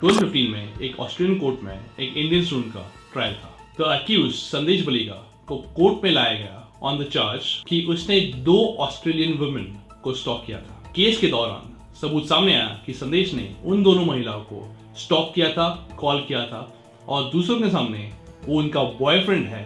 2015 में एक Australian court में एक इंडियन स्टूडेंट का ट्रायल था। द अक्यूज संदेश बलिगा को कोर्ट में लाया गया ऑन द चार्ज कि उसने 2 ऑस्ट्रेलियन वुमेन को स्टॉक किया था। केस के दौरान सबूत सामने आया कि संदेश ने उन दोनों महिलाओं को स्टॉक किया था, कॉल किया था और दूसरों के सामने वो उनका बॉयफ्रेंड है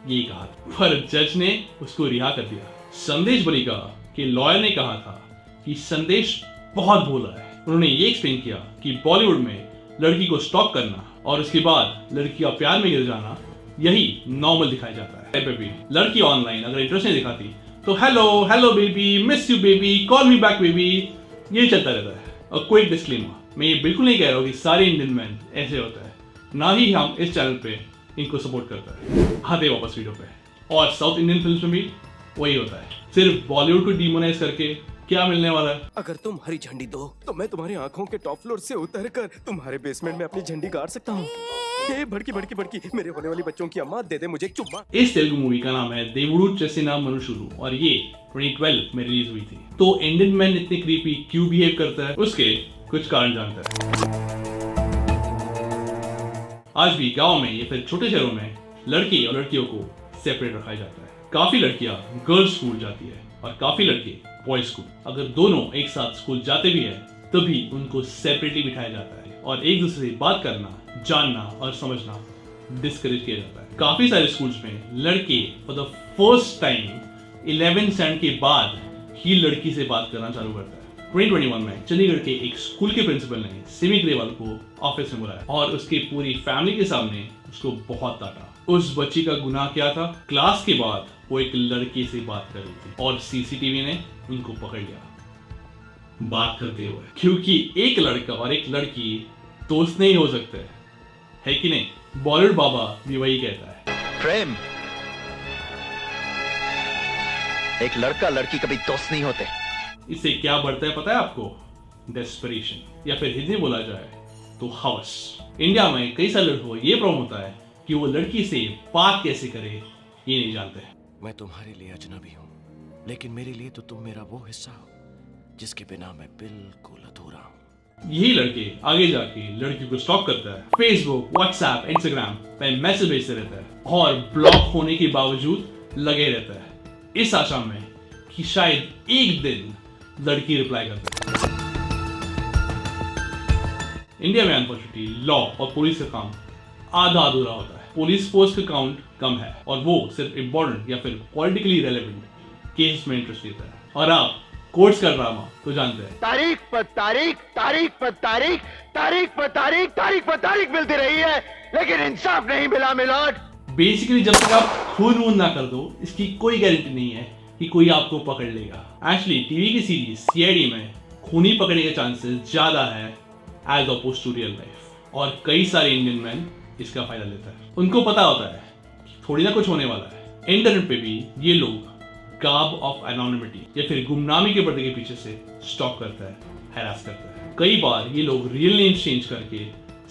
ये कहा था, पर जज ने उसको रिहा कर दिया। संदेश बलिगा के लॉयर ने कहा था कि संदेश बहुत भोला है। उन्होंने ये एक्सप्लेन किया कि बॉलीवुड में लड़की को स्टॉक करना और उसके बाद लड़की का प्यार में गिर जाना यही नॉर्मल दिखाया जाता है। बेबी लड़की ऑनलाइन अगर इंटरेस्ट नहीं दिखाती तो hello hello baby, miss you baby, call me back baby, ये चलता रहता है। और क्विक डिस्क्लेमर, मैं ये बिल्कुल नहीं कह रहा हूँ कि सारे इंडियन मैन ऐसे होता है, ना ही हम इस चैनल पे इनको सपोर्ट करता है। आते वापस वीडियो पे। और साउथ इंडियन फिल्म में भी वही होता है। सिर्फ बॉलीवुड को डिमोनाइज करके क्या मिलने वाला है? अगर तुम हरी झंडी दो तो मैं तुम्हारी आंखों के टॉप फ्लोर से उतरकर तुम्हारे बेसमेंट में अपनी झंडी गाड़ सकता हूँ। ये भड़की भड़की भड़की मेरे होने वाली बच्चों की अम्मा, दे दे मुझे एक चुम्मा। इस तेलुगु मूवी का नाम है देवुडु चेसिना मनुशुलु और ये 2012 में रिलीज हुई थी। तो इंडियन मैन इतने क्रीपी क्यों बिहेव करता है, उसके कुछ कारण जानते हैं। आज भी गांव में या फिर छोटे शहरों में लड़के और लड़कियों को सेपरेट रखा जाता है। काफी लड़कियां गर्ल्स स्कूल जाती है और काफी लड़के बॉयज स्कूल। अगर दोनों एक साथ स्कूल जाते भी है तभी उनको सेपरेटली बिठाया जाता है और एक दूसरे से बात करना, जानना और समझना डिस्करेज किया जाता है। काफी सारे स्कूल्स में लड़के for the first time 11th standard के बाद ही लड़की से बात करना चालू करता है। 2021 में चंडीगढ़ के एक स्कूल के प्रिंसिपल ने सिमी ग्रेवाल को ऑफिस में बुलाया और उसकी पूरी फैमिली के सामने उसको बहुत डांटा। उस बच्ची का गुनाह क्या था? क्लास के बाद वो एक लड़के से बात कर रही थी और सीसीटीवी ने उनको पकड़ लिया बात करते हुए। क्योंकि एक लड़का और एक लड़की दोस्त नहीं हो सकते, है कि नहीं? बॉलीवुड बाबा भी वही कहता है। प्रेम, एक लड़का लड़की कभी दोस्त नहीं होते। इससे क्या बढ़ता है पता है आपको? डेस्परेशन, या फिर हिंदी बोला जाए तो हवस। इंडिया में कई सारे लड़कों को ये प्रॉब्लम होता है कि वो लड़की से बात कैसे करे ये नहीं जानते। मैं तुम्हारे लिए अजनबी हूँ, लेकिन मेरे लिए तो तुम मेरा वो हिस्सा हो जिसके बिना मैं बिल्कुल अधूरा हूँ। यही लड़के आगे जाके लड़कियों को स्टॉक करता है। फेसबुक, व्हाट्सएप, इंस्टाग्राम पे मैसेज भेजते रहता है और ब्लॉक होने के बावजूद लगे रहता है इस आशा में कि शायद एक दिन लड़की रिप्लाई कर दे। इंडिया में अनफॉर्चुनेटली लॉ और पुलिस का काम आधा अधूरा होता है। पुलिस फोर्स का काउंट कम है और वो सिर्फ इम्पोर्टेंट या फिर पॉलिटिकली रेलेवेंट केस में इंटरेस्ट लेता है। और आप कोर्ट्स का ड्रामा तो जानते हैं, तारीख पर तारीख, तारीख पर तारीख, तारीख पर तारीख, तारीख पर तारीख मिलती रही है, लेकिन इंसाफ नहीं मिला मिलोट। बेसिकली जब तक आप खून वून ना कर दो इसकी कोई गारंटी नहीं है कि कोई आपको पकड़ लेगा। एक्चुअली टीवी की सीरीज सीआईडी में खूनी पकड़ने के चांसेस ज्यादा है as oppose to real life और कई सारे इंडियन मैन इसका फायदा लेता है। उनको पता होता है कि थोड़ी ना कुछ होने वाला है। इंटरनेट पे भी ये लोग गार्ब ऑफ एनोनिमिटी या फिर गुमनामी के पर्दे के पीछे से स्टॉक करता है, हैरास करता है। कई बार ये लोग रियल नेम चेंज करके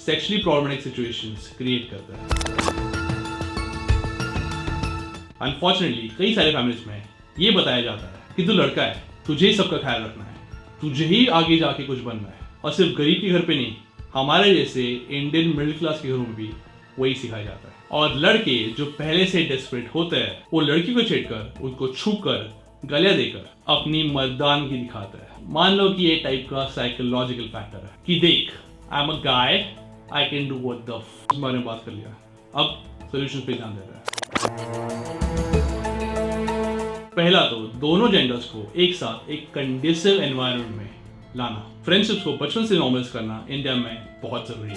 सेक्सुअली प्रॉब्लमेटिक सिचुएशंस क्रिएट करता है। अनफॉर्चुनेटली कई सारे फैमिलीज में ये बताया जाता है कि तू लड़का है, तुझे ही सबका ख्याल रखना है, तुझे ही आगे जाके कुछ बनना है। और सिर्फ गरीब के घर पे नहीं, हमारे जैसे इंडियन मिडिल क्लास के घरों में भी वही सिखाया जाता है। और लड़के जो पहले से डेस्परेट होते हैं वो लड़की को छेड़कर, उनको छूकर, गले देकर अपनी मर्दानगी दिखाता है। मान लो कि ये टाइप का साइकोलॉजिकल फैक्टर है कि देख, I am a guy, I can do what the इस बारे में बात कर लिया। अब सॉल्यूशन पे ध्यान देता है। पहला तो दोनों जेंडर्स को एक साथ एक कंडीसिव एनवायरनमेंट में लाना। फ्रेंडशिप्स को बचपन से नॉर्मलाइज करना इंडिया में बहुत जरूरी है।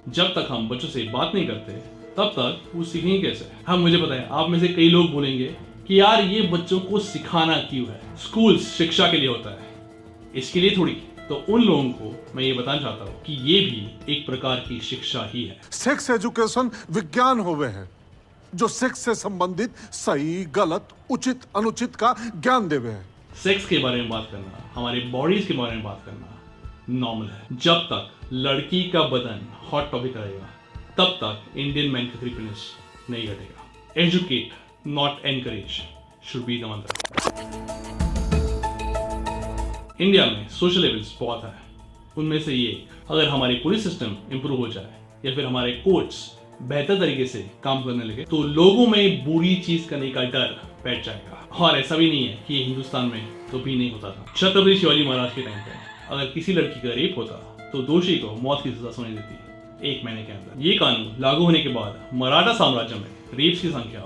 जब तक हम बच्चों से बात नहीं करते तब तक वो सीखेंगे कैसे? हाँ, मुझे पता है आप में से कई लोग बोलेंगे कि यार ये बच्चों को सिखाना क्यों है, स्कूल शिक्षा के लिए होता है, इसके लिए थोड़ी। तो उन लोगों को मैं ये बताना चाहता हूँ कि ये भी एक प्रकार की शिक्षा ही है। सेक्स एजुकेशन विज्ञान होवे है जो सेक्स से संबंधित सही, गलत, उचित, अनुचित का ज्ञान देवे है। सेक्स के बारे में बात करना, हमारे बॉडीज के बारे में बात करना नॉर्मल है। जब तक लड़की का बदन हॉट टॉपिक रहेगा तब तक इंडियन मैन का क्रीपीनेस नहीं घटेगा। Educate not encourage should be the मंत्र। इंडिया में सोशल लेवल्स बहुत है उनमें से ये, अगर हमारी पुलिस सिस्टम इंप्रूव हो जाए या फिर हमारे कोर्ट्स बेहतर तरीके से काम करने लगे तो लोगों में बुरी चीज करने का डर बैठ जाएगा। और ऐसा भी नहीं है कि ये हिंदुस्तान में तो भी नहीं होता था। छत्रपति शिवाजी महाराज के टाइम पे अगर किसी लड़की का रेप होता तो दोषी को मौत की सजा सुनाई देती 1 महीने के अंदर। ये कानून लागू होने के बाद मराठा साम्राज्य में रेप्स की संख्या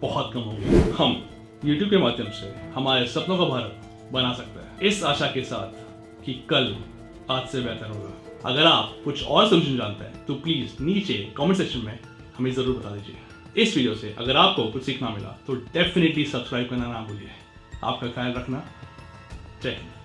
बहुत कम हो गई। हम YouTube के माध्यम से हमारे सपनों का भारत बना सकते हैं, इस आशा के साथ कि कल आज से बेहतर होगा। अगर आप कुछ और सोल्यूशन जानते हैं तो प्लीज नीचे कमेंट सेक्शन में हमें जरूर बता दीजिए। इस वीडियो से अगर आपको कुछ सीखना मिला तो डेफिनेटली सब्सक्राइब करना ना भूलिए। आपका ख्याल रखना। जय हिंद।